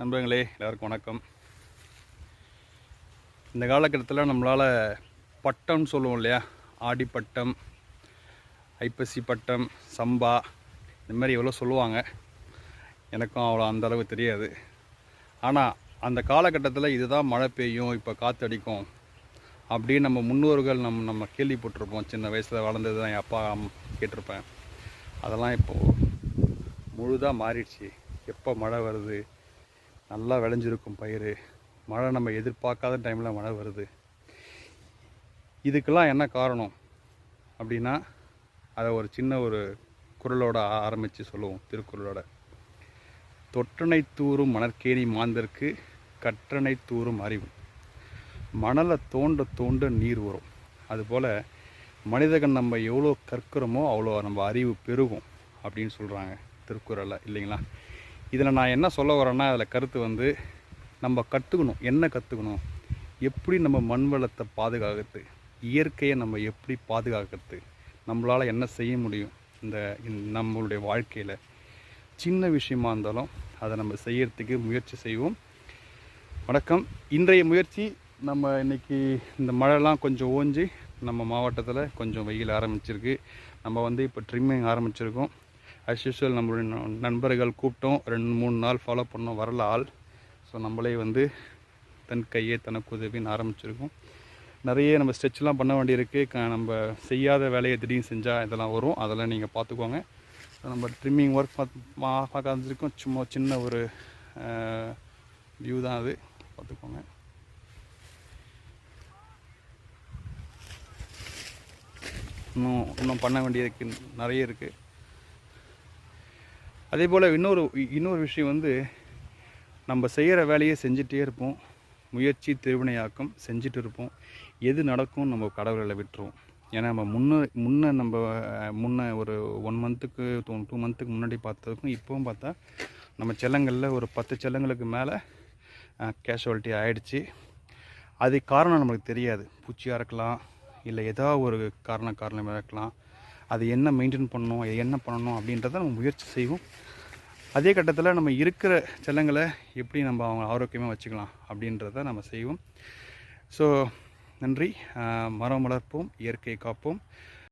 நண்பர்களே எல்லாருக்கும் வணக்கம். இந்த காலகட்டத்தில் நம்மளால் பட்டம்னு சொல்லுவோம் இல்லையா, ஆடிப்பட்டம், ஐப்பசி பட்டம், சம்பா, இந்த மாதிரி எவ்வளோ சொல்லுவாங்க. எனக்கும் அவ்வளோ அந்தளவு தெரியாது. ஆனால் அந்த காலகட்டத்தில் இதுதான் மழை பெய்யும், இப்போ காற்றடிக்கும் அப்படின்னு நம்ம முன்னோர்கள் நம்ம கேள்விப்பட்டிருப்போம். சின்ன வயசில் வளர்ந்தது தான் என் அப்பா கேட்டிருப்பேன். அதெல்லாம் இப்போது முழுதாக மாறிடுச்சு. எப்போ மழை வருது, நல்லா விளைஞ்சிருக்கும் பயிர், மழை நம்ம எதிர்பார்க்காத டைமில் மழை வருது. இதுக்கெல்லாம் என்ன காரணம் அப்படின்னா, அதை ஒரு சின்ன ஒரு குறளோட ஆரம்பித்து சொல்லுவோம். திருக்குறளோட, தொற்றனை தூறும் மணற்கேணி மாந்தற்கு கற்றனை தூறும் அறிவு, மணலை தோண்ட தோண்ட நீர் வரும். அதுபோல் மனிதர்கள் நம்ம எவ்வளோ கற்கிறோமோ அவ்வளோ நம்ம அறிவு பெருகும் அப்படின்னு சொல்கிறாங்க திருக்குறளில், இல்லைங்களா? இதில் நான் என்ன சொல்ல வரேன்னா, அதில் கருத்து நம்ம கற்றுக்கணும். என்ன கற்றுக்கணும், எப்படி நம்ம மண் வளத்தை பாதுகாக்கிறது, இயற்கையை நம்ம எப்படி பாதுகாக்கிறது, நம்மளால் என்ன செய்ய முடியும் இந்த நம்மளுடைய வாழ்க்கையில். சின்ன விஷயமா இருந்தாலும் அதை நம்ம செய்யறதுக்கு முயற்சி செய்வோம். வணக்கம். இன்றைய முயற்சி, நம்ம இன்றைக்கி இந்த மழைலாம் கொஞ்சம் ஓஞ்சி நம்ம மாவட்டத்தில் கொஞ்சம் வெயில் ஆரம்பிச்சிருக்கு. நம்ம இப்போ ட்ரிம்மிங் ஆரம்பிச்சிருக்கோம். ஆஸ் யூஸ்வல் நம்மளுடைய நண்பர்கள் கூப்பிட்டோம், 2-3 நாள் ஃபாலோ பண்ணோம், வரல ஆள். ஸோ நம்மளே தன் கையே தனக்கு உதவின்னு ஆரம்பிச்சிருக்கோம். நிறைய நம்ம ஸ்ட்ரெச்லாம் பண்ண வேண்டியிருக்கு. நம்ம செய்யாத வேலையை திடீர்னு செஞ்சால் இதெல்லாம் வரும், அதெல்லாம் நீங்கள் பார்த்துக்கோங்க. நம்ம ட்ரிம்மிங் ஒர்க் பார்க்க ஆரம்பிச்சிருக்கோம். சும்மா சின்ன ஒரு வியூ தான் அது, பார்த்துக்கோங்க. இன்னும் பண்ண வேண்டியதுக்கு நிறைய இருக்குது. அதே போல் இன்னொரு விஷயம் நம்ம செய்கிற வேலையை செஞ்சிட்டே இருப்போம். முயற்சி திருவினையாக்கம் செஞ்சுட்டு இருப்போம். எது நடக்கும் நம்ம கடவுளை விட்டுருவோம். ஏன்னா நம்ம முன்ன ஒரு 1 மந்த்துக்கு 2 மந்த்துக்கு முன்னாடி பார்த்ததுக்கும் இப்போவும் பார்த்தா நம்ம செல்லங்களில் ஒரு 10 செல்லங்களுக்கு மேலே கேஷுவாலிட்டி ஆகிடுச்சு. அது காரணம் நம்மளுக்கு தெரியாது. பூச்சியாக இருக்கலாம், இல்லை ஏதாவது ஒரு காரணமாக இருக்கலாம். அது என்ன மெயின்டைன் பண்ணணும், என்ன பண்ணணும் அப்படின்றத நம்ம முயற்சி செய்வோம். அதே கட்டத்தில் நம்ம இருக்கிற செல்லங்களை எப்படி நம்ம அவங்க ஆரோக்கியமாக வச்சுக்கலாம் அப்படின்றத நம்ம செய்வோம். ஸோ நன்றி. மரம் வளர்ப்போம், இயற்கையை காப்போம்.